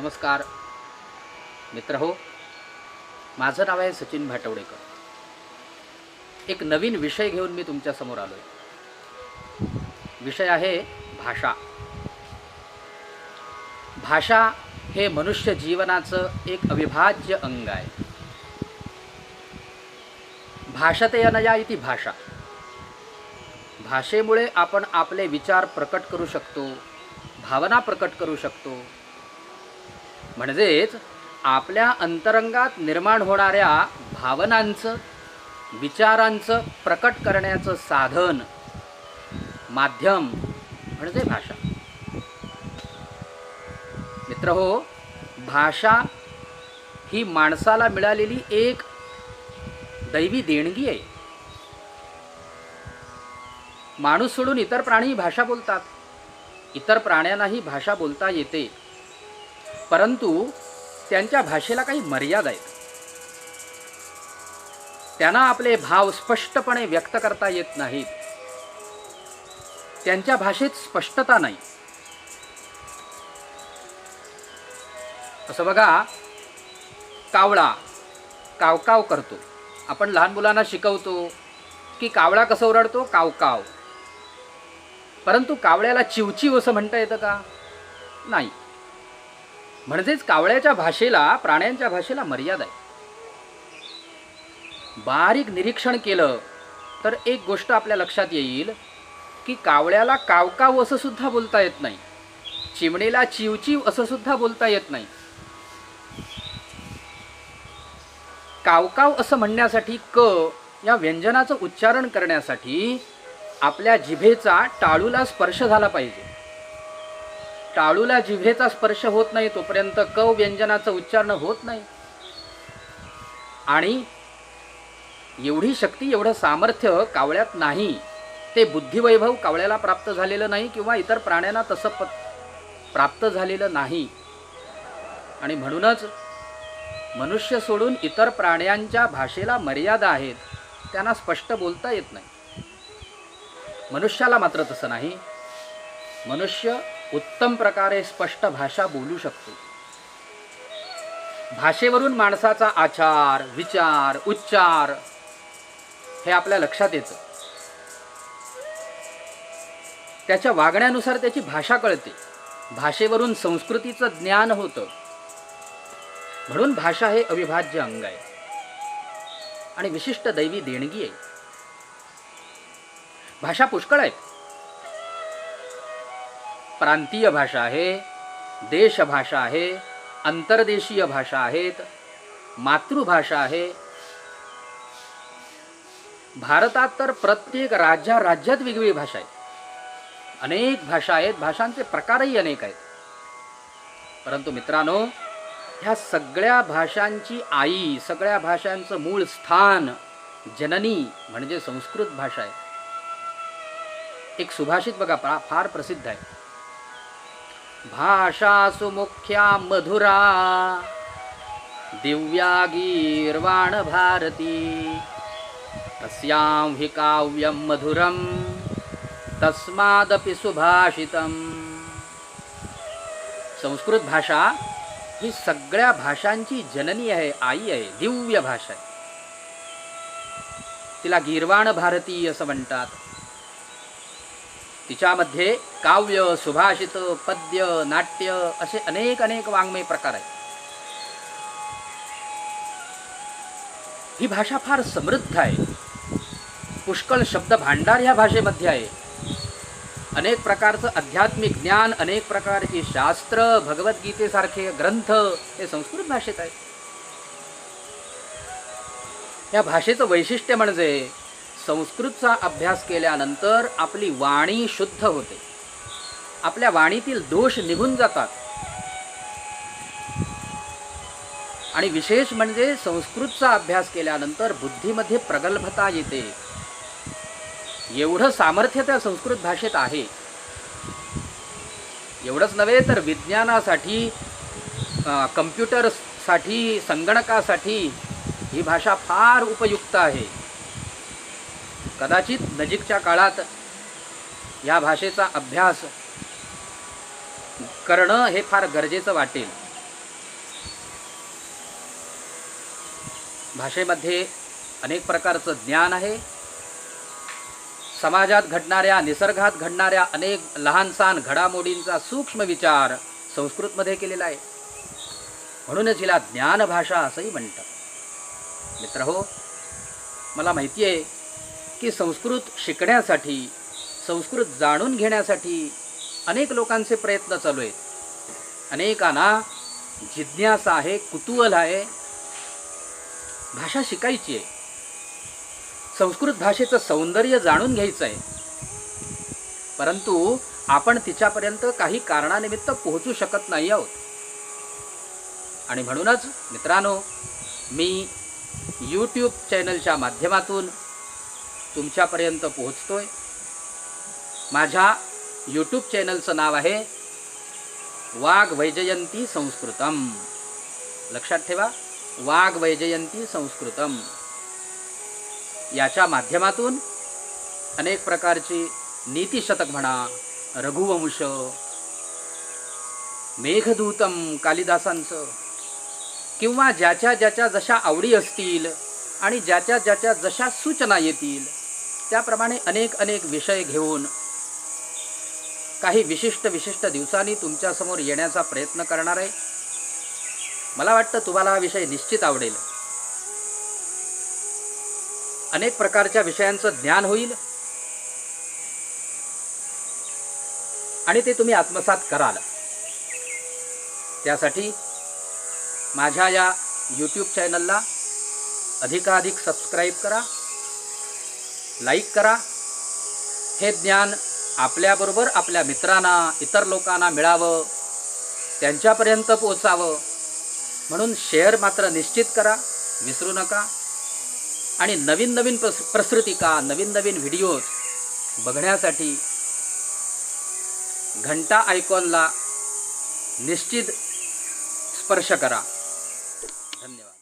नमस्कार मित्र हो, माझं नाव आहे सचिन भाटवडेकर. एक नवीन विषय घेऊन मी तुमच्यासमोर आलो आहे. विषय आहे भाषा. भाषा हे मनुष्य जीवनाचं एक अविभाज्य अंग आहे. भाषतेयनया इति भाषा. भाषेमुळे आपण आपले विचार प्रकट करू शकतो, भावना प्रकट करू शकतो. म्हणजेच आपल्या अंतरंगात निर्माण होणाऱ्या भावनांचं, विचारांचं प्रकट करण्याचं साधन, माध्यम म्हणजे भाषा. मित्र हो, भाषा ही माणसाला मिळालेली एक दैवी देणगी आहे. माणूस सोडून इतर प्राणी भाषा बोलतात. इतर प्राण्यांनाही भाषा बोलता येते, परंतु त्यांच्या भाषेला काही मर्यादा आहेत. त्यांना आपले भाव स्पष्टपणे व्यक्त करता येत नाहीत. त्यांच्या भाषेत स्पष्टता नाही. असं बघा, कावळा कावकाव करतो. आपण लहान मुलांना शिकवतो की कावळा कसं ओरडतो, कावकाव. परंतु कावळ्याला चिवचिव असं म्हणता येतं का? नाही. म्हणजेच कावळ्याच्या भाषेला, प्राण्यांच्या भाषेला मर्यादा आहे. बारीक निरीक्षण केलं तर एक गोष्ट आपल्या लक्षात येईल की कावळ्याला कावकाव असं सुद्धा बोलता येत नाही. चिमणीला चिवचिव असं सुद्धा बोलता येत नाही. कावकाव असं म्हणण्यासाठी क या व्यंजनाचं उच्चारण करण्यासाठी आपल्या जिभेचा टाळूला स्पर्श झाला पाहिजे. टाळूला जिभेचा स्पर्श होत नाही तोपर्यंत क व्यंजनाचं उच्चारण होत नाही. आणि एवढी शक्ती, एवढं सामर्थ्य कावळ्यात नाही. ते बुद्धिवैभव कावळ्याला प्राप्त झालेलं नाही किंवा इतर प्राण्यांना तसं प्राप्त झालेलं नाही. आणि म्हणूनच मनुष्य सोडून इतर प्राण्यांच्या भाषेला मर्यादा आहेत. त्यांना स्पष्ट बोलता येत नाही. मनुष्याला मात्र तसं नाही. मनुष्य उत्तम प्रकारे स्पष्ट भाषा बोलू शकतो. भाषेवरून माणसाचा आचार, विचार, उच्चार हे आपल्या लक्षात येतं. त्याच्या वागण्यानुसार त्याची भाषा कळते. भाषेवरून संस्कृतीचं ज्ञान होतं. म्हणून भाषा हे अविभाज्य अंग आहे आणि विशिष्ट दैवी देणगी आहे. भाषा पुष्कळ आहेत. प्रांतीय भाषा आहे, देशभाषा आहे, अंतर्देशीय भाषा आहेत, मातृभाषा आहे. भारतात तर प्रत्येक राज्यात वेगवेगळी भाषा आहे. अनेक भाषा आहेत. भाषांचे प्रकारही अनेक आहेत. परंतु मित्रांनो, ह्या सगळ्या भाषांची आई, सगळ्या भाषांचं मूळ स्थान, जननी म्हणजे संस्कृत भाषा आहे. एक सुभाषित बघा, फार प्रसिद्ध आहे. भाषासु मुख्या मधुरा दिव्या गीर्वाण भारती तस्यां हि काव्यं मधुरं तस्मादपि सुभाषितम्. संस्कृत भाषा ही सगळ्या भाषांची जननी आहे, आई आहे, दिव्य भाषा आहे. तिला गीर्वाण भारती असं म्हणतात. तिच्यामध्ये काव्य, सुभाषित, पद्य, नाट्य असे अनेक वाङ्मय प्रकार आहेत. ही भाषा फार समृद्ध आहे. पुष्कळ शब्द भांडार ह्या भाषेमध्ये आहे. अनेक प्रकारचं आध्यात्मिक ज्ञान, अनेक प्रकारची शास्त्र, भगवद्गीतेसारखे ग्रंथ हे संस्कृत भाषेत आहेत. या भाषेचं वैशिष्ट्य म्हणजे संस्कृतचा अभ्यास केल्यानंतर आपली वाणी शुद्ध होते. आपल्या वाणीतील दोष निघून जातात. आणि विशेष म्हणजे संस्कृतचा अभ्यास केल्यानंतर बुद्धीमध्ये प्रगल्भता येते. एवढं सामर्थ्य त्या संस्कृत भाषेत आहे. एवढंच नव्हे तर विज्ञानासाठी, कम्प्युटरसाठी, संगणकासाठी ही भाषा फार उपयुक्त आहे. कदाचित नजीकच्या काळात या भाषेचा अभ्यास करणं हे फार गरजेचं वाटेल. भाषेमध्ये अनेक प्रकारचं ज्ञान आहे. समाजात घडणाऱ्या, निसर्गात घडणाऱ्या अनेक लहानसहान घडामोडींचा सूक्ष्म विचार संस्कृतमध्ये केलेला आहे. म्हणूनच हिला ज्ञानभाषा असंही म्हणतात. मित्रहो, मला माहिती आहे की संस्कृत शिकण्यासाठी, संस्कृत जाणून घेण्यासाठी अनेक लोकांचे प्रयत्न चालू आहेत. अनेकांना जिज्ञासा आहे, कुतूहल आहे, भाषा शिकायची आहे, संस्कृत भाषेचं सौंदर्य जाणून घ्यायचं आहे. परंतु आपण तिच्यापर्यंत काही कारणानिमित्त पोहोचू शकत नाही आहोत. आणि म्हणूनच मित्रांनो, मी यूट्यूब चॅनलच्या माध्यमातून तुमच्यापर्यंत पोहोचतोय. माझ्या यूट्यूब चॅनलचं नाव आहे वाघ वैजयंती संस्कृतम. लक्षात ठेवा, वाघ वैजयंती संस्कृतम. याच्या माध्यमातून अनेक प्रकारची नीतिशतक म्हणा, रघुवंश, मेघदूतम कालिदासांचं, किंवा ज्याच्या ज्याच्या जशा आवडी असतील आणि ज्याच्या ज्याच्या जशा सूचना येतील त्याप्रमाणे अनेक अनेक विषय घेऊन काही विशिष्ट दिवसांनी तुमच्यासमोर येण्याचा प्रयत्न करणार आहे. मला वाटतं तुम्हाला हा विषय निश्चित आवडेल. अनेक प्रकारच्या विषयांचं ज्ञान होईल आणि ते तुम्ही आत्मसात कराल. त्यासाठी माझ्या या यूट्यूब चॅनलला अधिकाधिक सबस्क्राईब करा, लाईक करा. हे ज्ञान आपल्याबरोबर आपल्या मित्रांना, इतर लोकांना मिळावं, त्यांच्यापर्यंत पोचावं म्हणून शेअर मात्र निश्चित करा, विसरू नका. आणि नवीन नवीन प्रसृतिका, नवीन नवीन व्हिडिओज बघण्यासाठी घंटा आयकॉनला निश्चित स्पर्श करा. धन्यवाद.